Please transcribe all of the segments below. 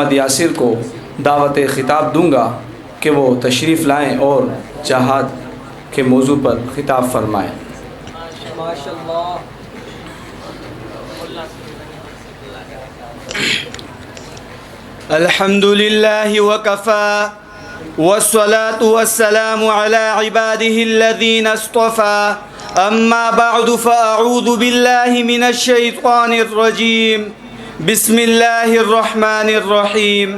محمد یاسر کو دعوت خطاب دوں گا کہ وہ تشریف لائیں اور جہاد کے موضوع پر خطاب فرمائیں۔ الحمد للہ وکفا والصلاة والسلام على عباده الذين اصطفى اما بعد فاعوذ باللہ من الشیطان الرجیم بسم اللہ الرحمن الرحیم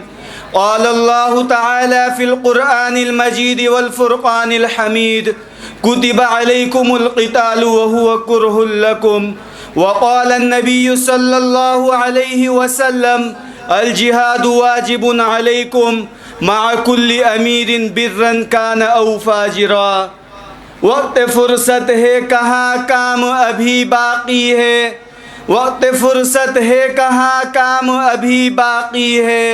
قال اللہ تعالی فی القرآن المجید والفرقان الحمید کتب علیکم القتال وهو کرہ لکم وقال النبی صلی اللہ علیہ وسلم الجہاد واجب علیکم مع کل امیر برا کان او فاجرا۔ وقت فرصت ہے کہاں کام ابھی باقی ہے، وقت فرصت ہے کہاں کام ابھی باقی ہے،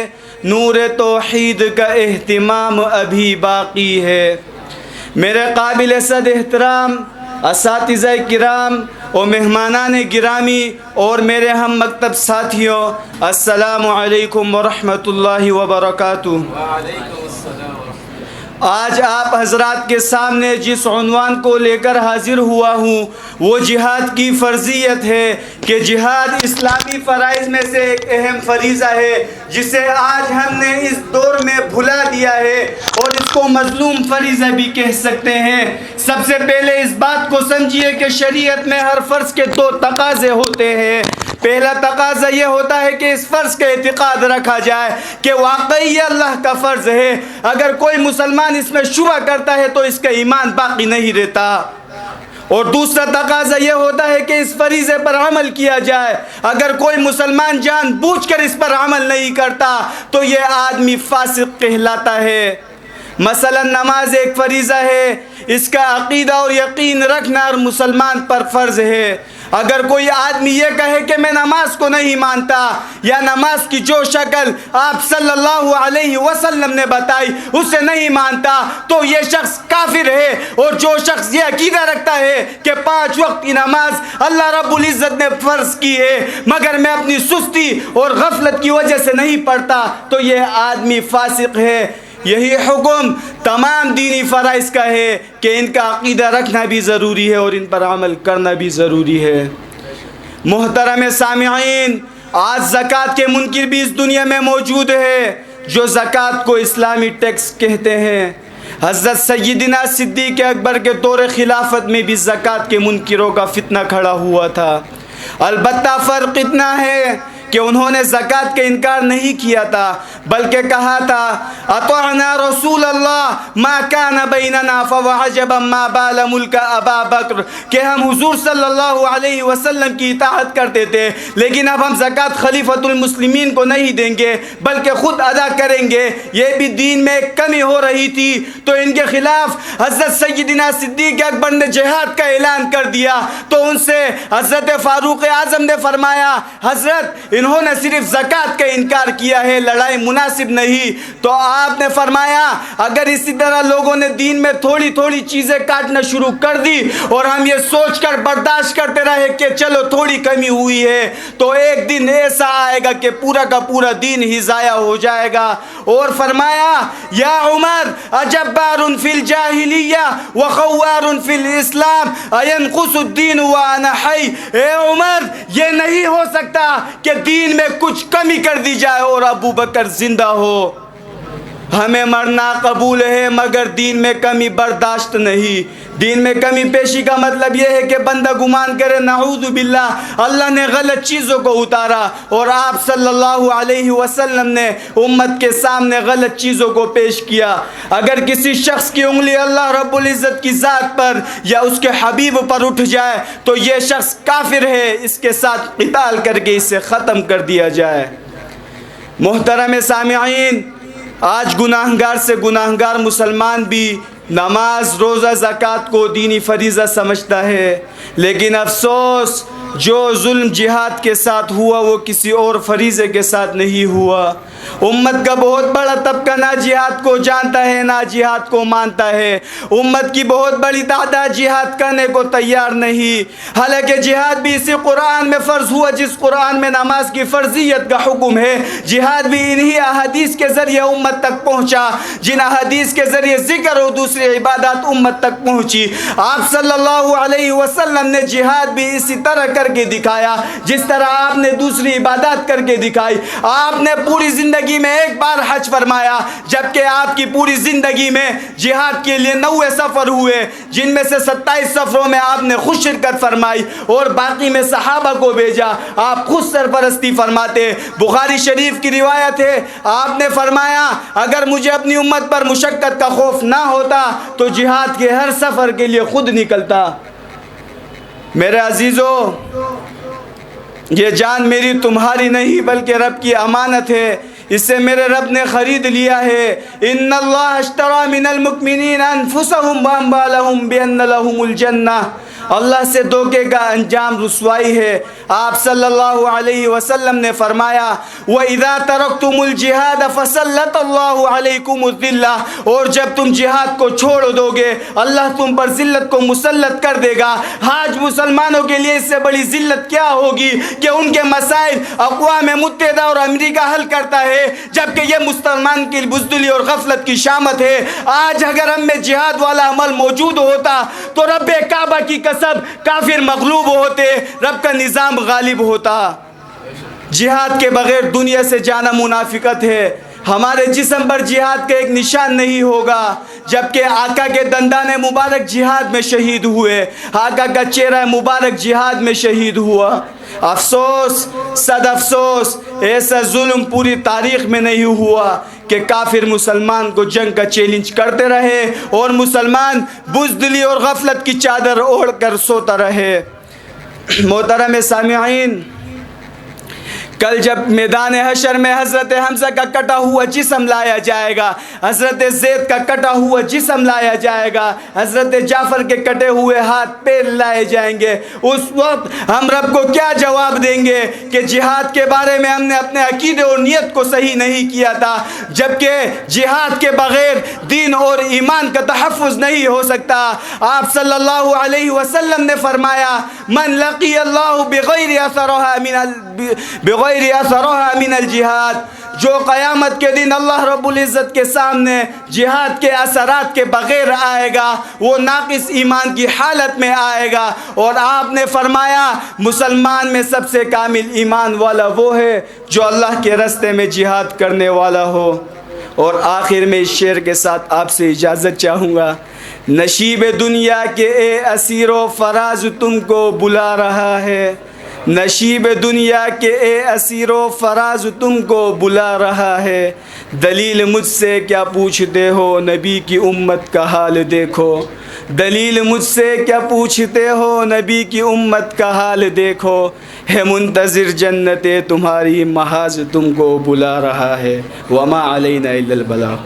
نور توحید کا اہتمام ابھی باقی ہے۔ میرے قابل صد احترام اساتذہ کرام و مہمانان گرامی اور میرے ہم مکتب ساتھیوں، السلام علیکم ورحمۃ اللہ وبرکاتہ۔ آج آپ حضرات کے سامنے جس عنوان کو لے کر حاضر ہوا ہوں وہ جہاد کی فرضیت ہے کہ جہاد اسلامی فرائض میں سے ایک اہم فریضہ ہے جسے آج ہم نے اس دور میں بھلا دیا ہے اور اس کو مظلوم فریضہ بھی کہہ سکتے ہیں۔ سب سے پہلے اس بات کو سمجھیے کہ شریعت میں ہر فرض کے دو تقاضے ہوتے ہیں۔ پہلا تقاضا یہ ہوتا ہے کہ اس فرض کا اعتقاد رکھا جائے کہ واقعی یہ اللہ کا فرض ہے، اگر کوئی مسلمان اس میں شبہ کرتا ہے تو اس کا ایمان باقی نہیں رہتا۔ اور دوسرا تقاضا یہ ہوتا ہے کہ اس فریضے پر عمل کیا جائے، اگر کوئی مسلمان جان بوجھ کر اس پر عمل نہیں کرتا تو یہ آدمی فاسق کہلاتا ہے۔ مثلا نماز ایک فریضہ ہے، اس کا عقیدہ اور یقین رکھنا ہر مسلمان پر فرض ہے۔ اگر کوئی آدمی یہ کہے کہ میں نماز کو نہیں مانتا یا نماز کی جو شکل آپ صلی اللہ علیہ وسلم نے بتائی اسے نہیں مانتا تو یہ شخص کافر ہے۔ اور جو شخص یہ عقیدہ رکھتا ہے کہ 5 وقت کی نماز اللہ رب العزت نے فرض کی ہے مگر میں اپنی سستی اور غفلت کی وجہ سے نہیں پڑھتا تو یہ آدمی فاسق ہے۔ یہی حکم تمام دینی فرائض کا ہے کہ ان کا عقیدہ رکھنا بھی ضروری ہے اور ان پر عمل کرنا بھی ضروری ہے۔ محترم سامعین، آج زکوٰۃ کے منکر بھی اس دنیا میں موجود ہے جو زکوٰۃ کو اسلامی ٹیکس کہتے ہیں۔ حضرت سیدنا صدیق اکبر کے دور خلافت میں بھی زکوٰۃ کے منکروں کا فتنہ کھڑا ہوا تھا، البتہ فرق اتنا ہے کہ انہوں نے زکوٰۃ کا انکار نہیں کیا تھا بلکہ کہا تھا اطعنا رسول اللہ ما کان بیننا فوعجبا ما بال ملک ابا بکر، کہ ہم حضور صلی اللہ علیہ وسلم کی اطاعت کرتے تھے لیکن اب ہم زکوٰۃ خلیفۃ المسلمین کو نہیں دیں گے بلکہ خود ادا کریں گے۔ یہ بھی دین میں ایک کمی ہو رہی تھی تو ان کے خلاف حضرت سیدنا صدیق اکبر نے جہاد کا اعلان کر دیا تو ان سے حضرت فاروق اعظم نے فرمایا حضرت انہوں نے صرف زکوٰۃ کا انکار کیا ہے، لڑائی مناسب نہیں۔ تو آپ نے فرمایا اگر اسی طرح لوگوں نے دین میں تھوڑی تھوڑی چیزیں کاٹنا شروع کر دی اور ہم یہ سوچ کر برداشت کرتے رہے کہ چلو تھوڑی کمی ہوئی ہے تو ایک دن ایسا آئے گا کہ پورا کا پورا دین ہی ضائع ہو جائے گا۔ اور فرمایا یا عمر اجبار فی الجاہلیہ وخوار فی الاسلام اینقص الدین وانا حی، اے عمر یہ نہیں ہو سکتا کہ دین میں کچھ کمی کر دی جائے اور ابو بکر زندہ ہو۔ ہمیں مرنا قبول ہے مگر دین میں کمی برداشت نہیں۔ دین میں کمی پیشی کا مطلب یہ ہے کہ بندہ گمان کرے نعوذ باللہ اللہ نے غلط چیزوں کو اتارا اور آپ صلی اللہ علیہ وسلم نے امت کے سامنے غلط چیزوں کو پیش کیا۔ اگر کسی شخص کی انگلی اللہ رب العزت کی ذات پر یا اس کے حبیب پر اٹھ جائے تو یہ شخص کافر ہے، اس کے ساتھ قتال کر کے اسے ختم کر دیا جائے۔ محترم سامعین، آج گناہگار سے گناہگار مسلمان بھی نماز، روزہ، زکوٰۃ کو دینی فریضہ سمجھتا ہے، لیکن افسوس جو ظلم جہاد کے ساتھ ہوا وہ کسی اور فریضے کے ساتھ نہیں ہوا۔ امت کا بہت بڑا طبقہ نہ جہاد کو جانتا ہے نہ جہاد کو مانتا ہے۔ امت کی بہت بڑی تعداد جہاد کرنے کو تیار نہیں، حالانکہ جہاد بھی اسی قرآن میں فرض ہوا جس قرآن میں نماز کی فرضیت کا حکم ہے۔ جہاد بھی انہی احادیث کے ذریعے امت تک پہنچا جن احادیث کے ذریعے ذکر اور دوسری عبادات امت تک پہنچی۔ آپ صلی اللہ علیہ وسلم نے جہاد بھی اسی طرح کر کے دکھایا جس طرح آپ نے دوسری عبادات کر کے دکھائی۔ آپ نے پوری زندگی میں ایک بار حج فرمایا، جبکہ آپ کی پوری زندگی میں جہاد کے لیے 90 سفر ہوئے، جن میں سے 27 سفروں میں آپ نے خود شرکت فرمائی اور باقی میں صحابہ کو بھیجا۔ آپ خود سرپرستی فرماتے۔ بخاری شریف کی روایت ہے، آپ نے فرمایا اگر مجھے اپنی امت پر مشقت کا خوف نہ ہوتا تو جہاد کے ہر سفر کے لیے خود نکلتا۔ میرے عزیزو، یہ جان میری تمہاری نہیں بلکہ رب کی امانت ہے، اسے میرے رب نے خرید لیا ہے۔ ان اللہ اشتری من المؤمنین انفسهم واموالهم بان لهم الجنہ۔ اللہ سے دھوکے کا انجام رسوائی ہے۔ آپ صلی اللہ علیہ وسلم نے فرمایا وَإِذَا تَرَكْتُمُ الْجِهَادَ فَسَلَّطَ اللَّهُ عَلَيْكُمُ الذِّلَّةَ، اور جب تم جہاد کو چھوڑ دو گے اللہ تم پر ذلت کو مسلط کر دے گا۔ آج مسلمانوں کے لیے اس سے بڑی ذلت کیا ہوگی کہ ان کے مسائل اقوام متحدہ اور امریکہ حل کرتا ہے، جبکہ یہ مسلمان کی بزدلی اور غفلت کی شامت ہے۔ آج اگر ہم میں جہاد والا عمل موجود ہوتا تو رب کعبہ کی قسم کافر مغلوب ہوتے، رب کا نظام غالب ہوتا۔ جہاد کے بغیر دنیا سے جانا منافقت ہے۔ ہمارے جسم پر جہاد کا ایک نشان نہیں ہوگا، جبکہ آقا کے دندان مبارک جہاد میں شہید ہوئے، آقا کا چہرہ مبارک جہاد میں شہید ہوا۔ افسوس، صد افسوس، ایسا ظلم پوری تاریخ میں نہیں ہوا کہ کافر مسلمان کو جنگ کا چیلنج کرتے رہے اور مسلمان بزدلی اور غفلت کی چادر اوڑھ کر سوتا رہے۔ محترم سامعین، کل جب میدان حشر میں حضرت حمزہ کا کٹا ہوا جسم لایا جائے گا، حضرت زید کا کٹا ہوا جسم لایا جائے گا، حضرت جعفر کے کٹے ہوئے ہاتھ پیر لائے جائیں گے، اس وقت ہم رب کو کیا جواب دیں گے کہ جہاد کے بارے میں ہم نے اپنے عقیدے اور نیت کو صحیح نہیں کیا تھا، جبکہ جہاد کے بغیر دین اور ایمان کا تحفظ نہیں ہو سکتا۔ آپ صلی اللہ علیہ وسلم نے فرمایا من لقی اللہ بغیر اثرها من الجہاد، جو قیامت کے دن اللہ رب العزت کے سامنے جہاد کے اثرات کے بغیر آئے گا وہ ناقص ایمان کی حالت میں آئے گا۔ اور آپ نے فرمایا مسلمان میں سب سے کامل ایمان والا وہ ہے جو اللہ کے راستے میں جہاد کرنے والا ہو۔ اور آخر میں اس شعر کے ساتھ آپ سے اجازت چاہوں گا۔ نشیب دنیا کے اے اسیر و فراز تم کو بلا رہا ہے، نشیب دنیا کے اے اسیر و فراز تم کو بلا رہا ہے، دلیل مجھ سے کیا پوچھتے ہو نبی کی امت کا حال دیکھو، دلیل مجھ سے کیا پوچھتے ہو نبی کی امت کا حال دیکھو، ہے منتظر جنت تمہاری محاذ تم کو بلا رہا ہے، وما علینا الا البلاغ۔